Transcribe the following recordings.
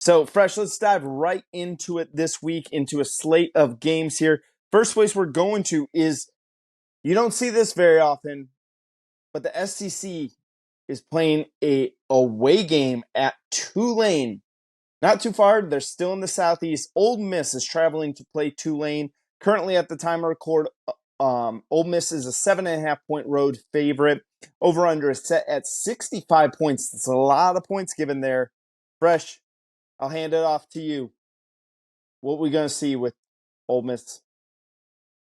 So, Fresh, let's dive right into it this week, into a slate of games here. First place we're going to is, you don't see this very often, but the SEC is playing a away game at Tulane. Not too far, they're still in the Southeast. Ole Miss is traveling to play Tulane. Currently, at the time of record, Ole Miss is a 7.5-point road favorite. Over-under is set at 65 points. That's a lot of points given there. Fresh, I'll hand it off to you. What are we going to see with Ole Miss?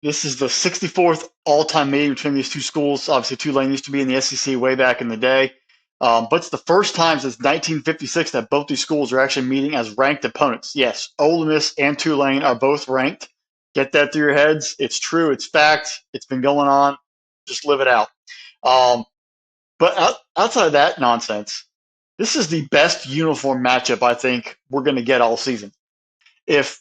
This is the 64th all-time meeting between these two schools. Obviously, Tulane used to be in the SEC way back in the day. But it's the first time since 1956 that both these schools are actually meeting as ranked opponents. Yes, Ole Miss and Tulane are both ranked. Get that through your heads. It's true. It's fact. It's been going on. Just live it out. Um, but outside of that nonsense, this is the best uniform matchup I think we're going to get all season. If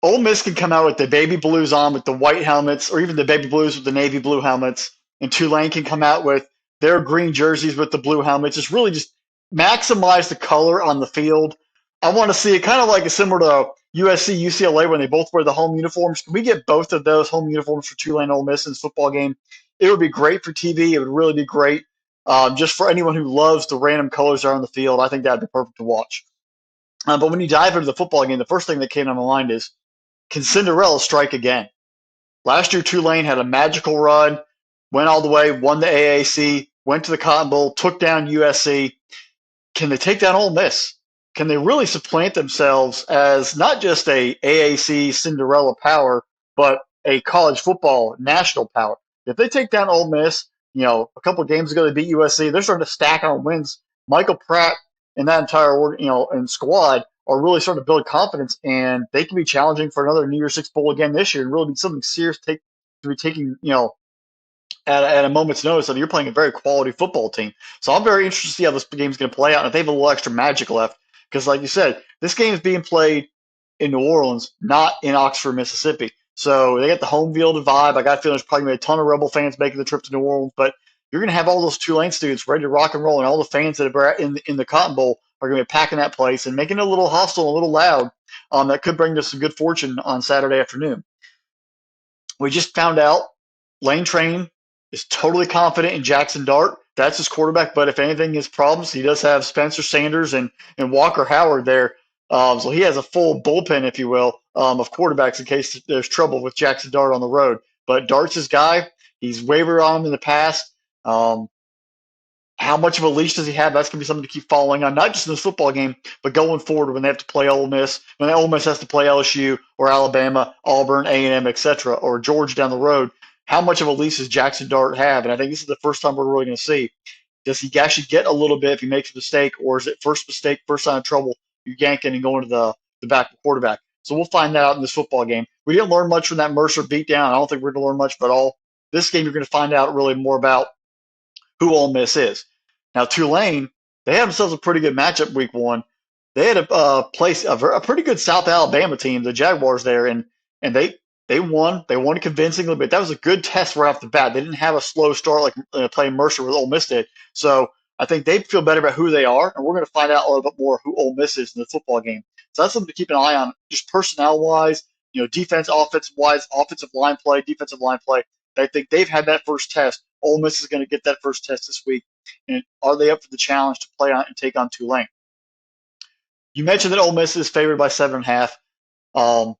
Ole Miss can come out with the baby blues on with the white helmets, or even the baby blues with the navy blue helmets, and Tulane can come out with their green jerseys with the blue helmets. It's really just maximize the color on the field. I want to see it kind of like a similar to USC, UCLA when they both wear the home uniforms. Can we get both of those home uniforms for Tulane and Ole Miss in this football game? It would be great for TV. It would really be great just for anyone who loves the random colors that are on the field. I think that would be perfect to watch. But when you dive into the football game, the first thing that came to my mind is, can Cinderella strike again? Last year, Tulane had a magical run, went all the way, won the AAC, went to the Cotton Bowl, took down USC. Can they take down Ole Miss? Can they really supplant themselves as not just a AAC Cinderella power, but a college football national power? If they take down Ole Miss, a couple of games ago they beat USC, they're starting to stack on wins. Michael Pratt and that entire and squad are really starting to build confidence, and they can be challenging for another New Year's Six Bowl again this year, and really be something serious to be taking, at a moment's notice that you're playing a very quality football team. So I'm very interested to see how this game's going to play out, and if they have a little extra magic left, because like you said, this game is being played in New Orleans, not in Oxford, Mississippi. So they got the home field vibe. I got a feeling there's probably going to be a ton of Rebel fans making the trip to New Orleans, but you're going to have all those Tulane students ready to rock and roll, and all the fans that are in the Cotton Bowl are going to be packing that place and making it a little hostile, a little loud. That could bring us some good fortune on Saturday afternoon. We just found out Lane Train is totally confident in Jackson Dart. That's his quarterback, but if anything is problems, he does have Spencer Sanders and Walker Howard there. So he has a full bullpen, if you will, of quarterbacks in case there's trouble with Jackson Dart on the road. But Dart's his guy. He's wavered on him in the past. How much of a leash does he have? That's going to be something to keep following on, not just in this football game, but going forward when they have to play Ole Miss, when Ole Miss has to play LSU or Alabama, Auburn, A&M, etc., or Georgia down the road. How much of a leash does Jackson Dart have? And I think this is the first time we're really going to see. Does he actually get a little bit if he makes a mistake, or is it first mistake, first sign of trouble, you're yanking and going to the back quarterback? So we'll find that out in this football game. We didn't learn much from that Mercer beatdown. I don't think we're going to learn much at all. This game, you're going to find out really more about who Ole Miss is. Now, Tulane, they had themselves a pretty good matchup week one. They had a pretty good South Alabama team, the Jaguars there, and they won. They won convincingly, but that was a good test right off the bat. They didn't have a slow start like playing Mercer with Ole Miss did. So I think they feel better about who they are, and we're going to find out a little bit more who Ole Miss is in the football game. So that's something to keep an eye on, just personnel-wise, defense, offensive-wise, offensive line play, defensive line play. I think they've had that first test. Ole Miss is going to get that first test this week. And are they up for the challenge to play on and take on Tulane? You mentioned that Ole Miss is favored by 7.5.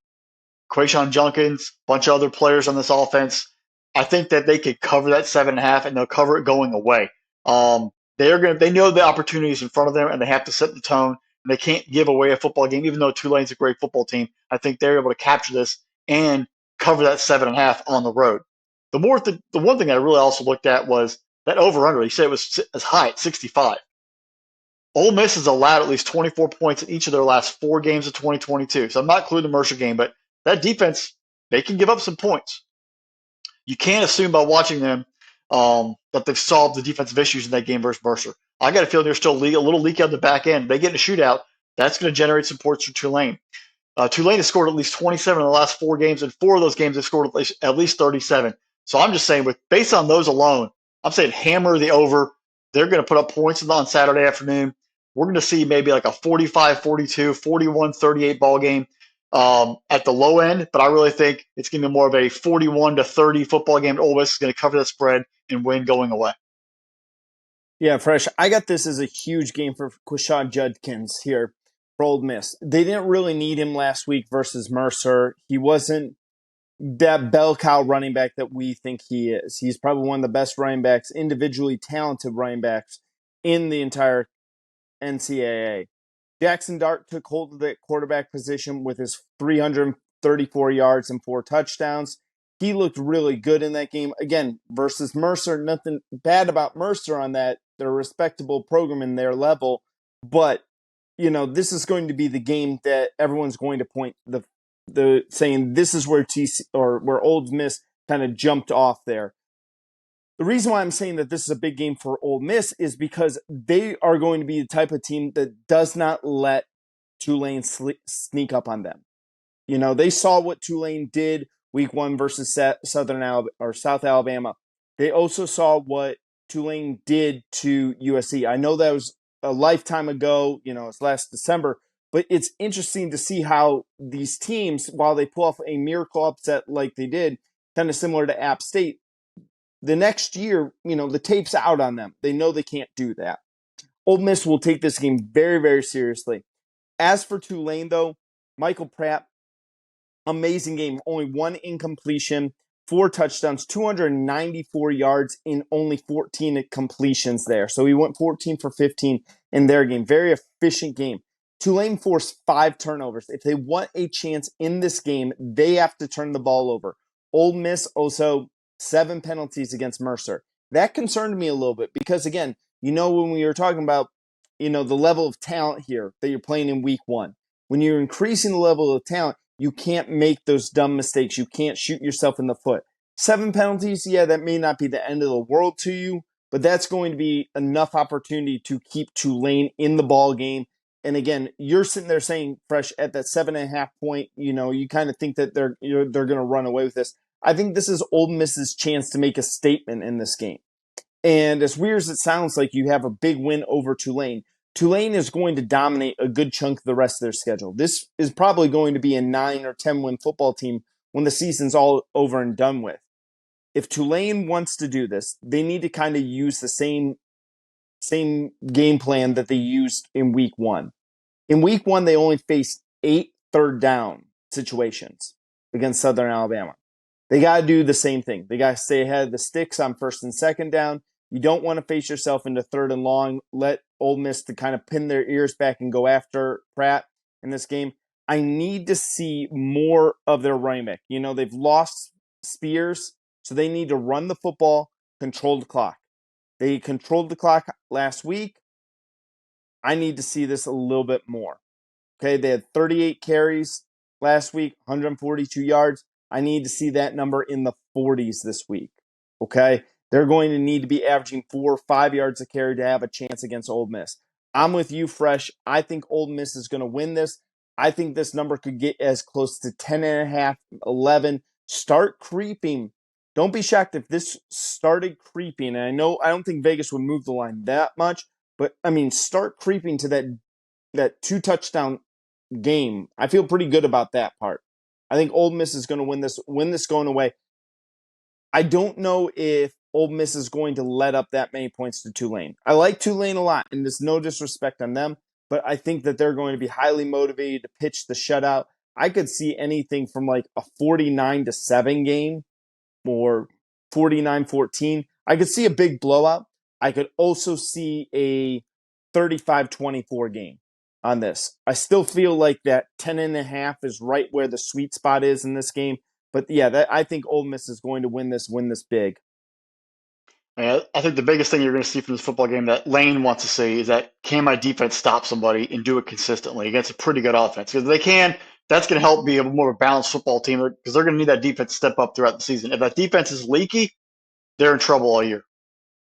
Quayshawn Junkins, a bunch of other players on this offense. I think that they could cover that 7.5, and they'll cover it going away. They know the opportunities in front of them, and they have to set the tone. And they can't give away a football game, even though Tulane's a great football team. I think they're able to capture this and cover that 7.5 on the road. The one thing I really also looked at was that over-under. He said it was as high at 65. Ole Miss has allowed at least 24 points in each of their last 4 games of 2022. So I'm not including the Mercer game, but that defense, they can give up some points. You can't assume by watching them that they've solved the defensive issues in that game versus Mercer. I got a feeling there's still a little leak out the back end. They get in a shootout, that's going to generate some points for Tulane. Tulane has scored at least 27 in the last 4 games, and 4 of those games have scored at least 37. So I'm just saying, based on those alone, I'm saying hammer the over. They're going to put up points on Saturday afternoon. we're going to see maybe like a 45-42, 41-38 ball game at the low end. But I really think it's going to be more of a 41-30 football game. Ole Miss is going to cover that spread and win going away. Yeah, Fresh. I got this as a huge game for Quashad Judkins here for Ole Miss. They didn't really need him last week versus Mercer. He wasn't that bell cow running back that we think he is. He's probably one of the best running backs, individually talented running backs in the entire NCAA. Jackson Dart took hold of the quarterback position with his 334 yards and 4 touchdowns. He looked really good in that game. Again, versus Mercer, nothing bad about Mercer on that. They're a respectable program in their level. But, this is going to be the game that everyone's going to point the saying this is where where Ole Miss kind of jumped off there. The reason why I'm saying that this is a big game for Ole Miss is because they are going to be the type of team that does not let Tulane sneak up on them. They saw what Tulane did week 1 versus South Alabama. They also saw what Tulane did to USC. I know that was a lifetime ago, it's last December, but it's interesting to see how these teams, while they pull off a miracle upset like they did, kind of similar to App State, the next year, the tape's out on them. They know they can't do that. Ole Miss will take this game very, very seriously. As for Tulane, though, Michael Pratt, amazing game. Only 1 incompletion, 4 touchdowns, 294 yards in only 14 completions there. So he went 14 for 15 in their game. Very efficient game. Tulane forced 5 turnovers. If they want a chance in this game, they have to turn the ball over. Ole Miss also 7 penalties against Mercer. That concerned me a little bit because, again, when we were talking about, the level of talent here that you're playing in week 1, when you're increasing the level of talent, you can't make those dumb mistakes. You can't shoot yourself in the foot. 7 penalties, yeah, that may not be the end of the world to you, but that's going to be enough opportunity to keep Tulane in the ball game. And again, you're sitting there saying, Fresh, at that 7.5 point, you kind of think that they're going to run away with this. I think this is Ole Miss's chance to make a statement in this game. And as weird as it sounds, like you have a big win over Tulane, Tulane is going to dominate a good chunk of the rest of their schedule. This is probably going to be a 9 or 10 win football team when the season's all over and done with. If Tulane wants to do this, they need to kind of use the same game plan that they used in week 1. In week 1, they only faced 8 third down situations against Southern Alabama. They got to do the same thing. They got to stay ahead of the sticks on 1st and 2nd down. You don't want to face yourself into 3rd and long. Let Ole Miss to kind of pin their ears back and go after Pratt in this game. I need to see more of their running back. They've lost Spears, so they need to run the football, control the clock. They controlled the clock last week. I need to see this a little bit more. Okay, they had 38 carries last week, 142 yards. I need to see that number in the 40s this week. Okay, they're going to need to be averaging 4 or 5 yards a carry to have a chance against Ole Miss. I'm with you, Fresh. I think Ole Miss is going to win this. I think this number could get as close to 10.5, 11. Start creeping. Don't be shocked if this started creeping. And I don't think Vegas would move the line that much, but start creeping to that 2 touchdown game. I feel pretty good about that part. I think Ole Miss is going to win this going away. I don't know if Ole Miss is going to let up that many points to Tulane. I like Tulane a lot, and there's no disrespect on them, but I think that they're going to be highly motivated to pitch the shutout. I could see anything from like a 49-7 game or 49-14. I could see a big blowout. I could also see a 35-24 game on this. I still feel like that 10.5 is right where the sweet spot is in this game. But yeah, I think Ole Miss is going to win this big. I think the biggest thing you're going to see from this football game that Lane wants to see is that can my defense stop somebody and do it consistently against a pretty good offense? Because if they can, that's going to help be a more of a balanced football team because they're going to need that defense to step up throughout the season. If that defense is leaky, they're in trouble all year.